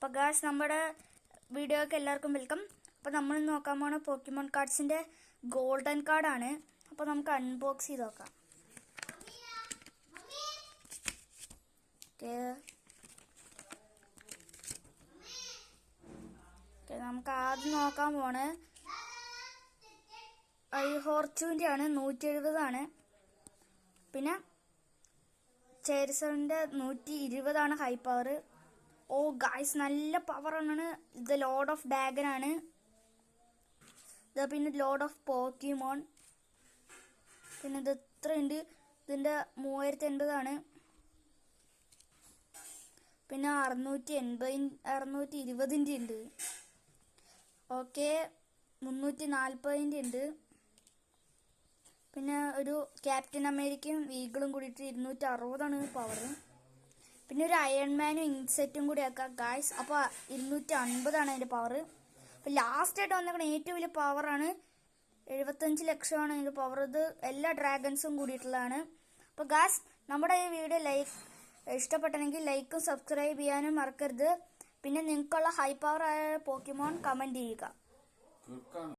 അപ്പോൾ ഗായ്സ് നമ്മുടെ വീഡിയോക്ക് എല്ലാവർക്കും വെൽക്കം. അപ്പോൾ നമ്മൾ നോക്കാൻ പോണ പോക്കിമോൺ കാർഡ്സിൻ്റെ ഗോൾഡൻ കാർഡാണ്. അപ്പോൾ നമുക്ക് അൺബോക്സ് ചെയ്ത് നോക്കാം. നമുക്ക് ആദ്യം നോക്കാൻ പോണേ ഐഹോർച്ചുവിൻ്റെ ആണ്. 170 പിന്നെ ചേരിസറിൻ്റെ 120 ഹൈ പവർ. ഓ ഗായ്സ്, നല്ല പവറാണ്. ഇത് ലോർഡ് ഓഫ് ഡാഗൻ ആണ്. ഇത് പിന്നെ ലോർഡ് ഓഫ് പോക്കിമോൺ. പിന്നെ ഇത് ഇത്രയുണ്ട്. ഇതിൻ്റെ 3080 പിന്നെ 620 ഉണ്ട്. ഓക്കെ, 340 ഉണ്ട്. പിന്നെ ഒരു ക്യാപ്റ്റൻ അമേരിക്കയും ഈഗിളും കൂടിയിട്ട് 260 പവർ. പിന്നെ ഒരു അയൺമാനും ഇൻസെറ്റും കൂടി ആക്കാം ഗായ്സ്. അപ്പോൾ 250 അതിൻ്റെ പവർ. അപ്പോൾ ലാസ്റ്റായിട്ട് വന്നേക്കണ ഏറ്റവും വലിയ പവറാണ്. 75 ലക്ഷമാണ് അതിൻ്റെ പവർ. ഇത് എല്ലാ ഡ്രാഗൺസും കൂടിയിട്ടുള്ളതാണ്. അപ്പോൾ ഗായ്സ്, നമ്മുടെ ഈ വീഡിയോ ഇഷ്ടപ്പെട്ടെങ്കിൽ ലൈക്കും സബ്സ്ക്രൈബ് ചെയ്യാനും മറക്കരുത്. പിന്നെ നിങ്ങൾക്കുള്ള ഹൈ പവർ ആയ പോക്കിമോൺ കമൻറ്റ് ചെയ്യുക.